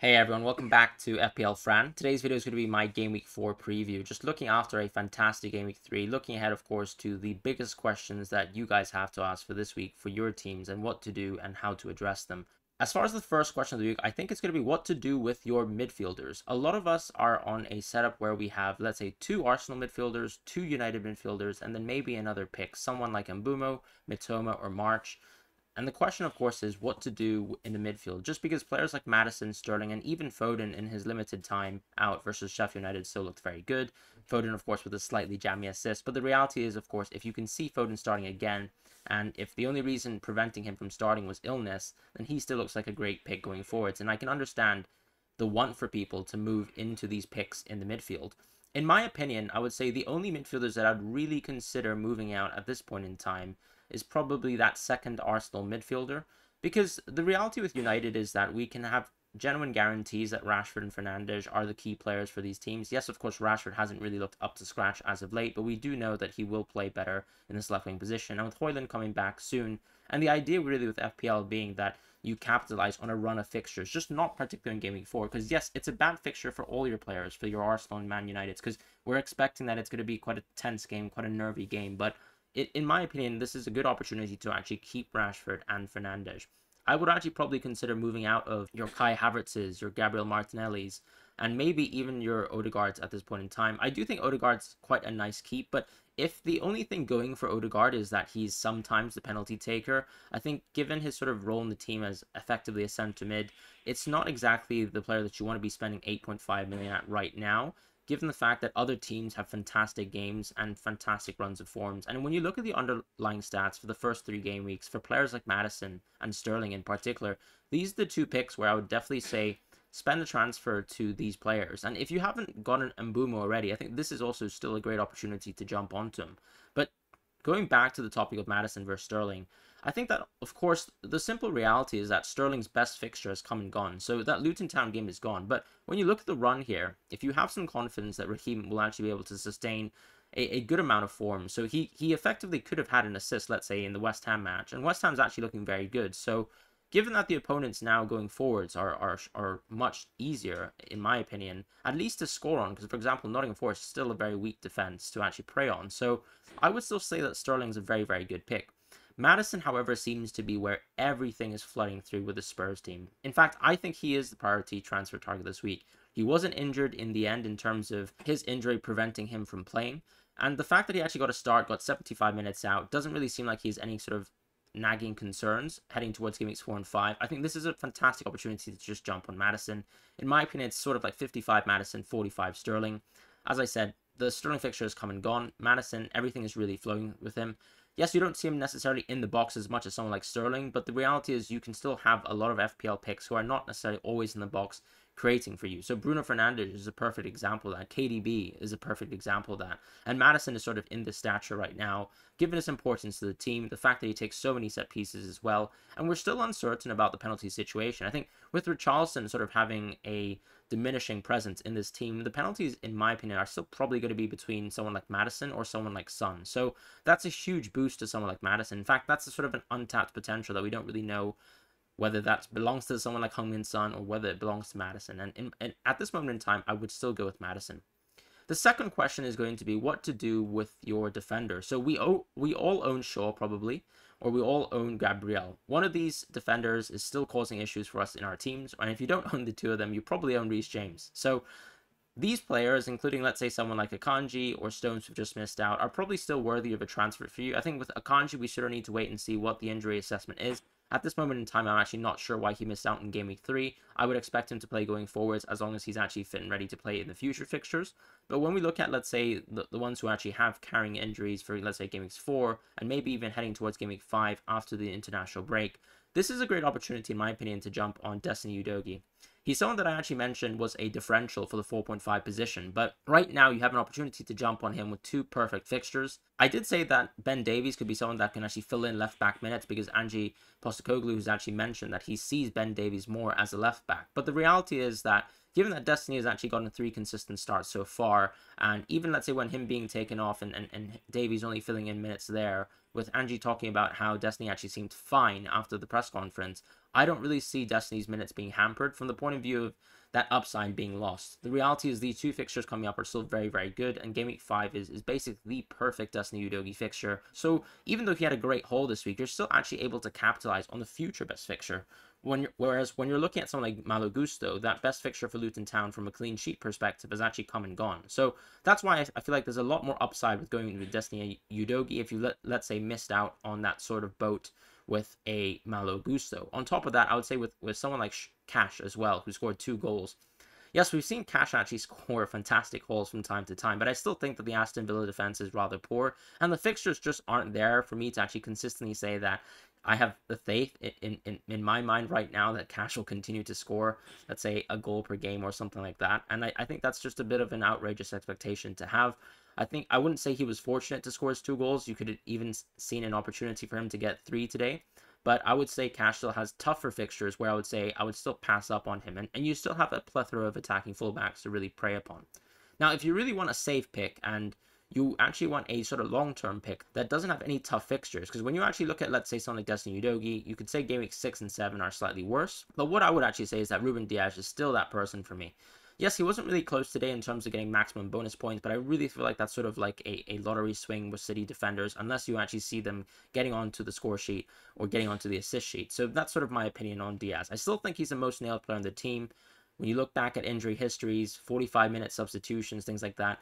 Hey everyone, welcome back to FPL Fran. Today's video is going to be my Game Week 4 preview, just looking after a fantastic Game Week 3, looking ahead of course to the biggest questions that you guys have to ask for this week for your teams and what to do and how to address them. As far as the first question of the week, I think it's going to be what to do with your midfielders. A lot of us are on a setup where we have, let's say, 2 Arsenal midfielders, 2 United midfielders, and then maybe another pick, someone like Mbumo, Mitoma, or March. And the question, of course, is what to do in the midfield. Just because players like Maddison, Sterling, and even Foden in his limited time out versus Sheffield United still looked very good. Foden, of course, with a slightly jammy assist. But the reality is, of course, if you can see Foden starting again, and if the only reason preventing him from starting was illness, then he still looks like a great pick going forwards. And I can understand the want for people to move into these picks in the midfield. In my opinion, I would say the only midfielders that I'd really consider moving out at this point in time is probably that second Arsenal midfielder. Because the reality with United is that we can have genuine guarantees that Rashford and Fernandes are the key players for these teams. Yes, of course, Rashford hasn't really looked up to scratch as of late, but we do know that he will play better in this left wing position. And with Højlund coming back soon, and the idea really with FPL being that you capitalize on a run of fixtures, just not particularly in Game Week 4, because yes, it's a bad fixture for all your players, for your Arsenal and Man United, because we're expecting that it's going to be quite a tense game, quite a nervy game, but in my opinion, this is a good opportunity to actually keep Rashford and Fernandes. I would actually probably consider moving out of your Kai Havertz's, your Gabriel Martinelli's, and maybe even your Odegaard's at this point in time. I do think Odegaard's quite a nice keep, but if the only thing going for Odegaard is that he's sometimes the penalty taker, I think given his sort of role in the team as effectively a centre mid, it's not exactly the player that you want to be spending 8.5 million at right now, given the fact that other teams have fantastic games and fantastic runs of forms. And when you look at the underlying stats for the first 3 game weeks, for players like Maddison and Sterling in particular, these are the 2 picks where I would definitely say spend the transfer to these players. And if you haven't gotten Mbumo already, I think this is also still a great opportunity to jump onto him. But going back to the topic of Maddison versus Sterling, I think that, of course, the simple reality is that Sterling's best fixture has come and gone. So that Luton Town game is gone. But when you look at the run here, if you have some confidence that Raheem will actually be able to sustain a good amount of form. So he effectively could have had an assist, let's say, in the West Ham match. And West Ham's actually looking very good. So given that the opponents now going forwards are much easier, in my opinion, at least to score on, because, for example, Nottingham Forest is still a very weak defence to actually prey on. So I would still say that Sterling's a very, very good pick. Maddison, however, seems to be where everything is flooding through with the Spurs team. In fact, I think he is the priority transfer target this week. He wasn't injured in the end in terms of his injury preventing him from playing. And the fact that he actually got a start, got 75 minutes out, doesn't really seem like he has any sort of nagging concerns heading towards Game Weeks 4 and 5. I think this is a fantastic opportunity to just jump on Maddison. In my opinion, it's sort of like 55 Maddison, 45 Sterling. As I said, the Sterling fixture has come and gone. Maddison, everything is really flowing with him. Yes, you don't see him necessarily in the box as much as someone like Sterling, but the reality is you can still have a lot of FPL picks who are not necessarily always in the box creating for you. So Bruno Fernandes is a perfect example of that. KDB is a perfect example of that. And Maddison is sort of in this stature right now, given his importance to the team, the fact that he takes so many set pieces as well. And we're still uncertain about the penalty situation. I think with Richarlison sort of having a diminishing presence in this team, the penalties, in my opinion, are still probably going to be between someone like Maddison or someone like Son. So that's a huge boost to someone like Maddison. In fact, that's a sort of an untapped potential that we don't really know whether that belongs to someone like Heung-min Son or whether it belongs to Maddison. And at this moment in time, I would still go with Maddison. The second question is going to be what to do with your defender. So we all own Shaw probably, or we all own Gabriel. One of these defenders is still causing issues for us in our teams, and if you don't own the 2 of them, you probably own Reece James. So these players, including, let's say, someone like Akanji or Stones who've just missed out, are probably still worthy of a transfer for you. I think with Akanji, we sort of need to wait and see what the injury assessment is. At this moment in time, I'm actually not sure why he missed out in Game Week 3. I would expect him to play going forwards as long as he's actually fit and ready to play in the future fixtures. But when we look at, let's say, the ones who actually have carrying injuries for, let's say, Game Week 4, and maybe even heading towards Game Week 5 after the international break, this is a great opportunity, in my opinion, to jump on Destiny Udogie. He's someone that I actually mentioned was a differential for the 4.5 position, but right now you have an opportunity to jump on him with 2 perfect fixtures. I did say that Ben Davies could be someone that can actually fill in left back minutes because Ange Postecoglou has actually mentioned that he sees Ben Davies more as a left back. But the reality is that given that Destiny has actually gotten 3 consistent starts so far, and even let's say when him being taken off and Davies only filling in minutes there, with Angie talking about how Destiny actually seemed fine after the press conference, I don't really see Destiny's minutes being hampered from the point of view of that upside being lost. The reality is these two fixtures coming up are still very, very good, and Game Week 5 is basically the perfect Destiny Udogi fixture. So even though he had a great haul this week, you're still actually able to capitalize on the future best fixture. Whereas when you're looking at someone like Malo Gusto, that best fixture for Luton Town from a clean sheet perspective has actually come and gone. So that's why I feel like there's a lot more upside with going with Destiny Udogi if you let's say missed out on that sort of boat with a Malo Gusto. On top of that, I would say with someone like Cash as well, who scored 2 goals. Yes, we've seen Cash actually score fantastic goals from time to time, but I still think that the Aston Villa defense is rather poor, and the fixtures just aren't there for me to actually consistently say that I have the faith in my mind right now that Cash will continue to score, let's say, a goal per game or something like that. And I think that's just a bit of an outrageous expectation to have. I think I wouldn't say he was fortunate to score his 2 goals. You could have even seen an opportunity for him to get 3 today. But I would say Cash still has tougher fixtures where I would say I would still pass up on him. And you still have a plethora of attacking fullbacks to really prey upon. Now, if you really want a safe pick and you actually want a sort of long-term pick that doesn't have any tough fixtures, because when you actually look at, let's say, something like Destiny Udogi, you could say Game Week 6 and 7 are slightly worse. But what I would actually say is that Ruben Dias is still that person for me. Yes, he wasn't really close today in terms of getting maximum bonus points, but I really feel like that's sort of like a lottery swing with City defenders, unless you actually see them getting onto the score sheet or getting onto the assist sheet. So that's sort of my opinion on Diaz. I still think he's the most nailed player on the team. When you look back at injury histories, 45-minute substitutions, things like that,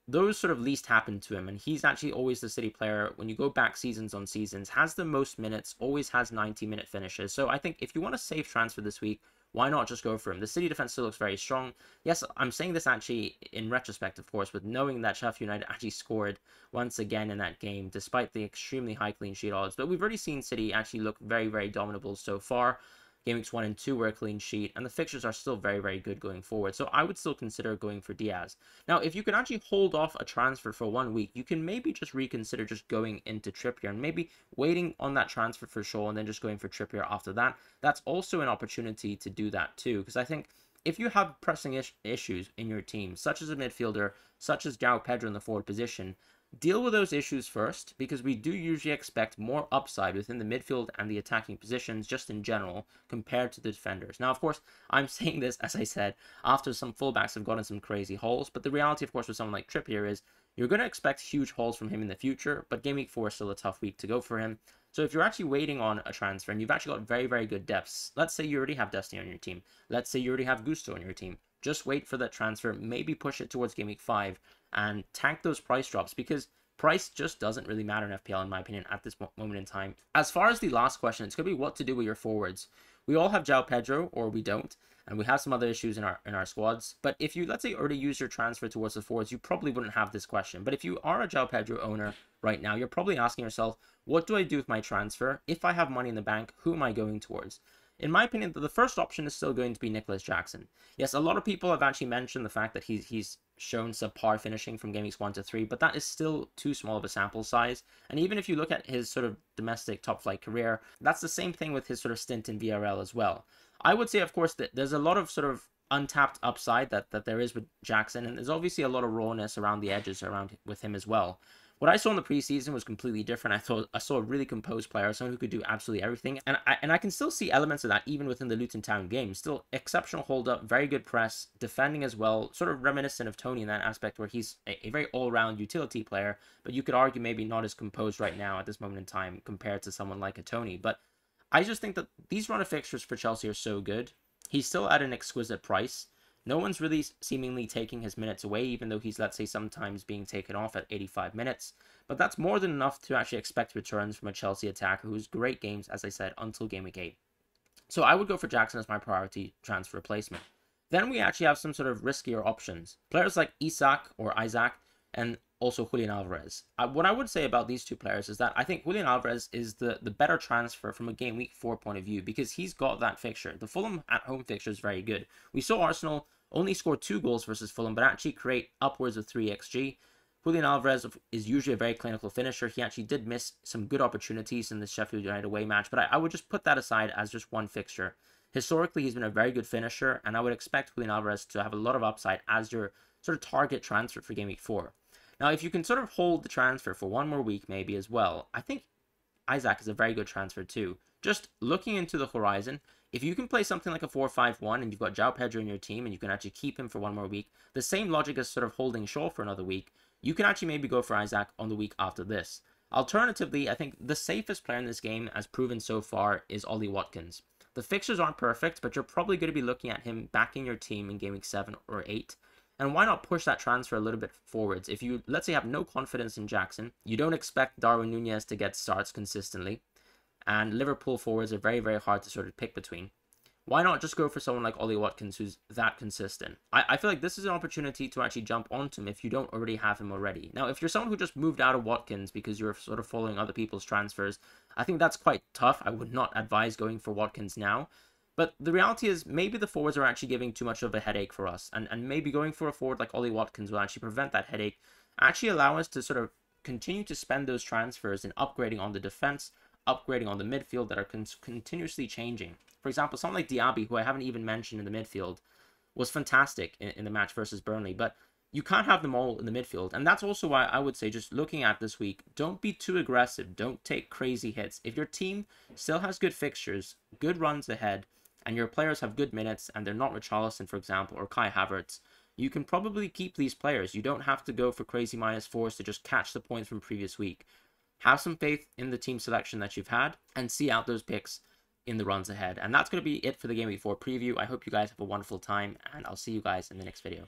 those sort of least happen to him, and he's actually always the City player, when you go back seasons on seasons, has the most minutes, always has 90-minute finishes. So I think if you want a safe transfer this week, why not just go for him? The City defense still looks very strong. Yes, I'm saying this actually in retrospect, of course, with knowing that Sheffield United actually scored once again in that game, despite the extremely high clean sheet odds. But we've already seen City actually look very, very dominable so far. Game weeks 1 and 2 were a clean sheet, and the fixtures are still very, very good going forward. So I would still consider going for Diaz. Now, if you can actually hold off a transfer for 1 week, you can maybe just reconsider just going into Trippier and maybe waiting on that transfer for Shaw and then just going for Trippier after that. That's also an opportunity to do that too, because I think if you have pressing issues in your team, such as a midfielder, such as João Pedro in the forward position, deal with those issues first, because we do usually expect more upside within the midfield and the attacking positions just in general compared to the defenders. Now, of course, I'm saying this, as I said, after some fullbacks have gotten some crazy hauls, but the reality, of course, with someone like Trippier is you're going to expect huge hauls from him in the future, but Game Week 4 is still a tough week to go for him. So if you're actually waiting on a transfer and you've actually got very, very good depths, let's say you already have Destiny on your team, let's say you already have Gusto on your team, just wait for that transfer, maybe push it towards Game Week 5, and tank those price drops, because price just doesn't really matter in FPL, in my opinion, at this moment in time. As far as the last question, it's going to be what to do with your forwards. We all have João Pedro, or we don't, and we have some other issues in our squads. But if you, let's say, already use your transfer towards the forwards, you probably wouldn't have this question. But if you are a João Pedro owner right now, you're probably asking yourself, what do I do with my transfer? If I have money in the bank, who am I going towards? In my opinion, the first option is still going to be Nicholas Jackson. Yes, a lot of people have actually mentioned the fact that he's shown subpar finishing from game weeks 1 to 3, but that is still too small of a sample size. And even if you look at his sort of domestic top flight career, that's the same thing with his sort of stint in VRL as well. I would say, of course, that there's a lot of sort of untapped upside that there is with Jackson, and there's obviously a lot of rawness around the edges around with him as well. What I saw in the preseason was completely different. I saw a really composed player, someone who could do absolutely everything. And I can still see elements of that even within the Luton Town game. Still exceptional hold-up, very good press, defending as well, sort of reminiscent of Tony in that aspect where he's a very all-round utility player, but you could argue maybe not as composed right now at this moment in time compared to someone like a Tony. But I just think that these run of fixtures for Chelsea are so good. He's still at an exquisite price. No one's really seemingly taking his minutes away, even though he's, let's say, sometimes being taken off at 85 minutes. But that's more than enough to actually expect returns from a Chelsea attacker who's great games, as I said, until Game Week 8. So I would go for Jackson as my priority transfer replacement. Then we actually have some sort of riskier options. Players like Isaac, and also Julian Alvarez. What I would say about these two players is that I think Julian Alvarez is the better transfer from a Game Week 4 point of view, because he's got that fixture. The Fulham at-home fixture is very good. We saw Arsenal only score 2 goals versus Fulham, but actually create upwards of 3 XG. Julian Alvarez is usually a very clinical finisher. He actually did miss some good opportunities in the Sheffield United away match, but I would just put that aside as just one fixture. Historically, he's been a very good finisher, and I would expect Julian Alvarez to have a lot of upside as your sort of target transfer for Game Week 4. Now, if you can sort of hold the transfer for 1 more week maybe as well, I think Isaac is a very good transfer too. just looking into the horizon, if you can play something like a 4-5-1 and you've got João Pedro in your team and you can actually keep him for one more week, the same logic as sort of holding Shaw for another week, you can actually maybe go for Isaac on the week after this. Alternatively, I think the safest player in this game, as proven so far, is Ollie Watkins. The fixtures aren't perfect, but you're probably going to be looking at him back in your team in game week 7 or 8. And why not push that transfer a little bit forwards? If you, let's say, have no confidence in Jackson, you don't expect Darwin Núñez to get starts consistently, and Liverpool forwards are very, very hard to sort of pick between, why not just go for someone like Ollie Watkins who's that consistent? I feel like this is an opportunity to actually jump onto him if you don't already have him already. Now, if you're someone who just moved out of Watkins because you're sort of following other people's transfers, I think that's quite tough. I would not advise going for Watkins now. But the reality is maybe the forwards are actually giving too much of a headache for us. And maybe going for a forward like Ollie Watkins will actually prevent that headache, actually allow us to sort of continue to spend those transfers in upgrading on the defense, upgrading on the midfield that are continuously changing. For example, someone like Diaby, who I haven't even mentioned in the midfield, was fantastic in the match versus Burnley, but you can't have them all in the midfield. And that's also why I would say, just looking at this week, don't be too aggressive. Don't take crazy hits. If your team still has good fixtures, good runs ahead, and your players have good minutes, and they're not Richarlison, for example, or Kai Havertz, you can probably keep these players. You don't have to go for crazy -4s to just catch the points from previous week. Have some faith in the team selection that you've had, and see out those picks in the runs ahead. And that's going to be it for the Game Week 4 preview. I hope you guys have a wonderful time, and I'll see you guys in the next video.